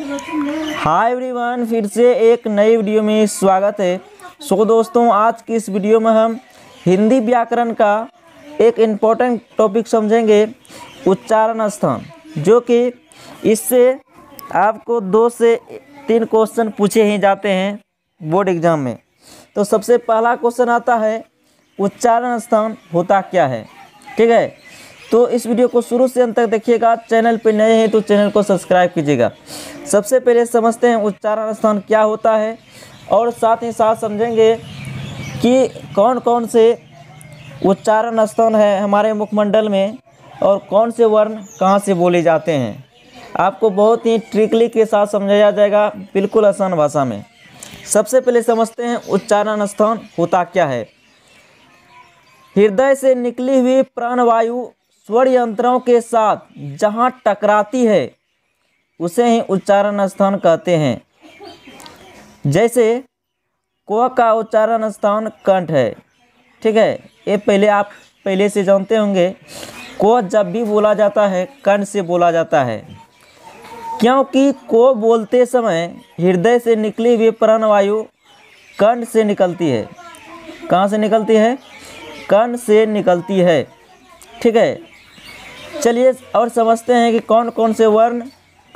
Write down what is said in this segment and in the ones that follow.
Hi everyone, फिर से एक नई वीडियो में स्वागत है। दोस्तों, आज की इस वीडियो में हम हिंदी व्याकरण का एक इम्पोर्टेंट टॉपिक समझेंगे, उच्चारण स्थान, जो कि इससे आपको 2 से 3 क्वेश्चन पूछे ही जाते हैं बोर्ड एग्जाम में। तो सबसे पहला क्वेश्चन आता है, उच्चारण स्थान होता क्या है। ठीक है, तो इस वीडियो को शुरू से अंत तक देखिएगा। चैनल पर नए हैं तो चैनल को सब्सक्राइब कीजिएगा। सबसे पहले समझते हैं उच्चारण स्थान क्या होता है, और साथ ही साथ समझेंगे कि कौन कौन से उच्चारण स्थान है हमारे मुखमंडल में और कौन से वर्ण कहाँ से बोले जाते हैं। आपको बहुत ही ट्रिकली के साथ समझाया जाएगा, बिल्कुल आसान भाषा में। सबसे पहले समझते हैं उच्चारण स्थान होता क्या है। हृदय से निकली हुई प्राणवायु स्वर यंत्रों के साथ जहाँ टकराती है उसे ही उच्चारण स्थान कहते हैं। जैसे क का उच्चारण स्थान कंठ है। ठीक है, ये आप पहले से जानते होंगे। क जब भी बोला जाता है कंठ से बोला जाता है, क्योंकि को बोलते समय हृदय से निकली हुई प्राणवायु कंठ से निकलती है। कहाँ से निकलती है? कंठ से निकलती है। ठीक है, चलिए और समझते हैं कि कौन कौन से वर्ण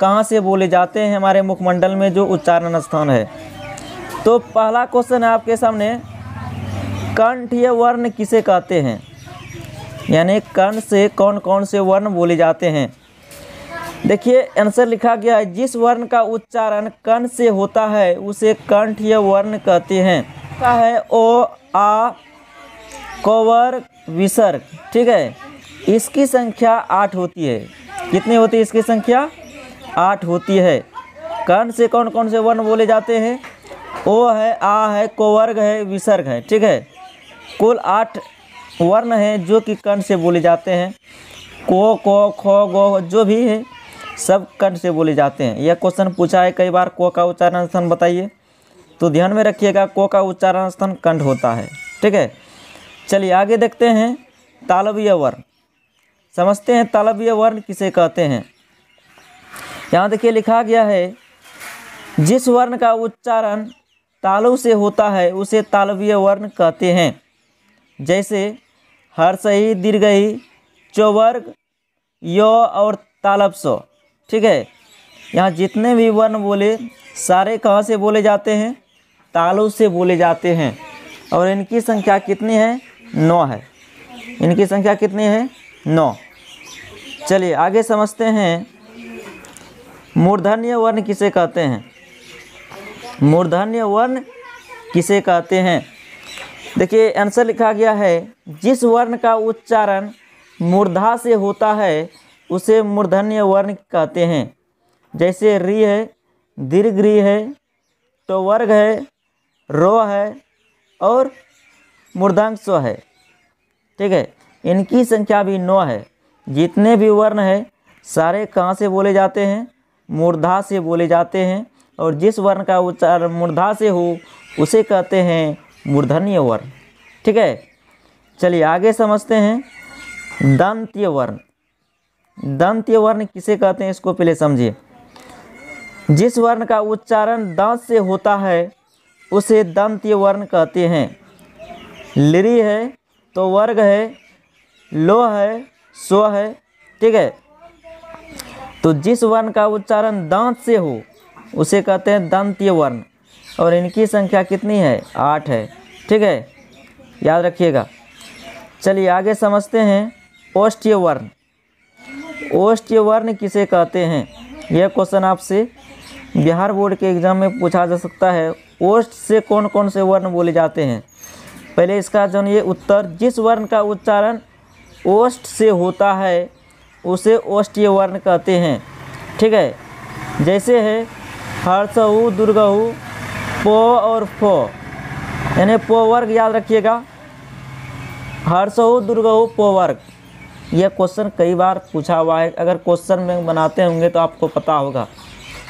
कहाँ से बोले जाते हैं हमारे मुखमंडल में जो उच्चारण स्थान है। तो पहला क्वेश्चन है आपके सामने, कंठीय वर्ण किसे कहते हैं, यानी कंठ से कौन कौन से वर्ण बोले जाते हैं। देखिए आंसर लिखा गया है, जिस वर्ण का उच्चारण कंठ से होता है उसे कंठीय वर्ण कहते हैं। का है ओ, आ, क, विसर्ग। ठीक है, इसकी संख्या 8 होती है। कितनी होती है इसकी संख्या? 8 होती है। कंठ से कौन कौन से वर्ण बोले जाते हैं? ओ है, आ है, कोवर्ग है, विसर्ग है। ठीक है, कुल 8 वर्ण हैं जो कि कंठ से बोले जाते हैं। को, ख, गो जो भी है सब कंठ से बोले जाते हैं। यह क्वेश्चन पूछा है कई बार, को का उच्चारण स्थान बताइए, तो ध्यान में रखिएगा, को का उच्चारण स्थान कंठ होता है। ठीक है, चलिए आगे देखते हैं। तालव्य वर्ण समझते हैं, तालव्य वर्ण किसे कहते हैं। यहाँ देखिए लिखा गया है, जिस वर्ण का उच्चारण तालु से होता है उसे तालव्य वर्ण कहते हैं। जैसे हर्षई, दीर्घई, चौवर्ग, यो और तालव्य। ठीक है, यहाँ जितने भी वर्ण बोले सारे कहाँ से बोले जाते हैं? तालु से बोले जाते हैं। और इनकी संख्या कितनी है? 9 है। इनकी संख्या कितनी है? 9। चलिए आगे समझते हैं, मूर्धन्य वर्ण किसे कहते हैं। मूर्धन्य वर्ण किसे कहते हैं? देखिए आंसर लिखा गया है, जिस वर्ण का उच्चारण मूर्धा से होता है उसे मूर्धन्य वर्ण कहते हैं। जैसे री है, दीर्घ री है, टवर्ग है, रो है और मूर्धांक स्व है। ठीक है, इनकी संख्या भी 9 है। जितने भी वर्ण है सारे कहाँ से बोले जाते हैं? मूर्धा से बोले जाते हैं। और जिस वर्ण का उच्चारण मूर्धा से हो उसे कहते हैं मूर्धन्य वर्ण। ठीक है, चलिए आगे समझते हैं दंत्य वर्ण। दंत्य वर्ण किसे कहते हैं इसको पहले समझिए। जिस वर्ण का उच्चारण दांत से होता है उसे दंत्य वर्ण कहते हैं। लिरी है, तो वर्ग है, लो है, स्व है। ठीक है, तो जिस वर्ण का उच्चारण दांत से हो उसे कहते हैं दंत्य वर्ण। और इनकी संख्या कितनी है? 8 है। ठीक है, याद रखिएगा। चलिए आगे समझते हैं ओष्ठ्य वर्ण। ओष्ठ्य वर्ण किसे कहते हैं? यह क्वेश्चन आपसे बिहार बोर्ड के एग्जाम में पूछा जा सकता है। ओष्ठ से कौन कौन से वर्ण बोले जाते हैं? पहले इसका जानिए उत्तर। जिस वर्ण का उच्चारण ओष्ठ से होता है उसे ओष्ठ्य वर्ण कहते हैं। ठीक है, जैसे है हर्षऊ, दुर्गऊ, पो और फो, यानी पो वर्ग याद रखिएगा। हर्षऊ, दुर्गऊ, पो वर्ग। यह क्वेश्चन कई बार पूछा हुआ है। अगर क्वेश्चन में बनाते होंगे तो आपको पता होगा,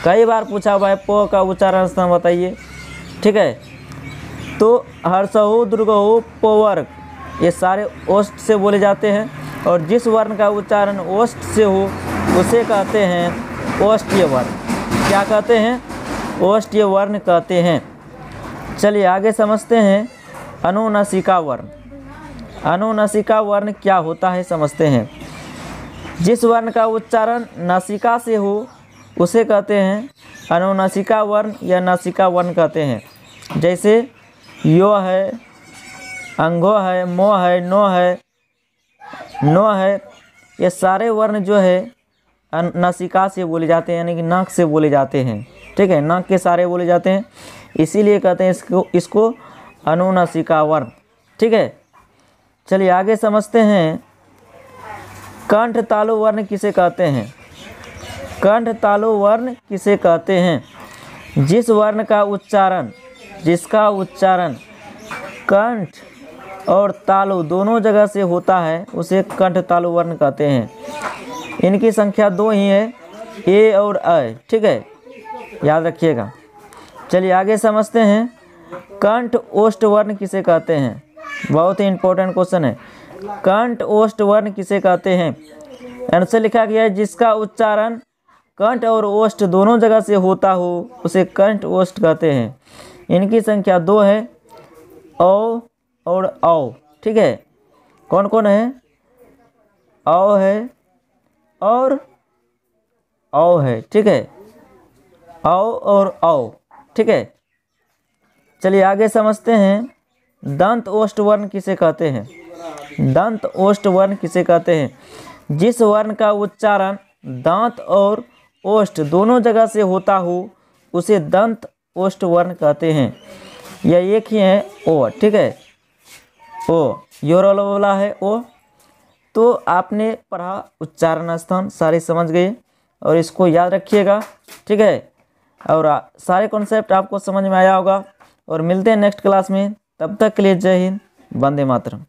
कई बार पूछा हुआ है। पो का उच्चारण स्थान बताइए। ठीक है, तो हर्षऊ, दुर्गऊ, पो वर्ग ये सारे ओष्ठ से बोले जाते हैं। और जिस वर्ण का उच्चारण ओष्ठ से हो उसे कहते हैं ओष्ठ्य वर्ण। क्या कहते हैं? ओष्ठ्य वर्ण कहते हैं। चलिए आगे समझते हैं अनुनासिका वर्ण। अनुनासिका वर्ण क्या होता है समझते हैं। जिस वर्ण का उच्चारण नासिका से हो उसे कहते हैं अनुनासिका वर्ण या नासिका वर्ण कहते हैं। जैसे यो है, अंगो है, मो है, नो है, नो है, ये सारे वर्ण जो है नासिका से बोले जाते हैं, यानी कि नाक से बोले जाते हैं। ठीक है, नाक के सारे बोले जाते हैं, इसीलिए कहते हैं इसको अनुनासिका वर्ण। ठीक है, चलिए आगे समझते हैं कंठ तालु वर्ण किसे कहते हैं। कंठ तालु वर्ण किसे कहते हैं? जिस वर्ण का उच्चारण, जिसका उच्चारण कंठ और तालु दोनों जगह से होता है उसे कंठ तालु वर्ण कहते हैं। इनकी संख्या 2 ही है, ए और अ। ठीक है, याद रखिएगा। चलिए आगे समझते हैं कंठ ओष्ठ वर्ण किसे कहते हैं। बहुत ही इंपॉर्टेंट क्वेश्चन है। कंठ ओष्ठ वर्ण किसे कहते हैं? आंसर लिखा गया है जिसका उच्चारण कंठ और ओष्ठ दोनों जगह से होता हो उसे कंठ ओष्ठ कहते हैं। इनकी संख्या 2 है, औ और औ। ठीक है, कौन कौन है? औ है और औ है। ठीक है, औ और औ। ठीक है, चलिए आगे समझते हैं दंत ओष्ठ वर्ण किसे कहते हैं। दंत ओष्ठ वर्ण किसे कहते हैं? जिस वर्ण का उच्चारण दांत और ओष्ठ दोनों जगह से होता हो उसे दंत ओष्ठ वर्ण कहते हैं। यह एक ही है, ओ। ठीक है, ओ योर वाला है ओ। तो आपने पढ़ा उच्चारण स्थान सारे समझ गए और इसको याद रखिएगा। ठीक है, और सारे कॉन्सेप्ट आपको समझ में आया होगा। और मिलते हैं नेक्स्ट क्लास में, तब तक के लिए जय हिंद, वंदे मातरम।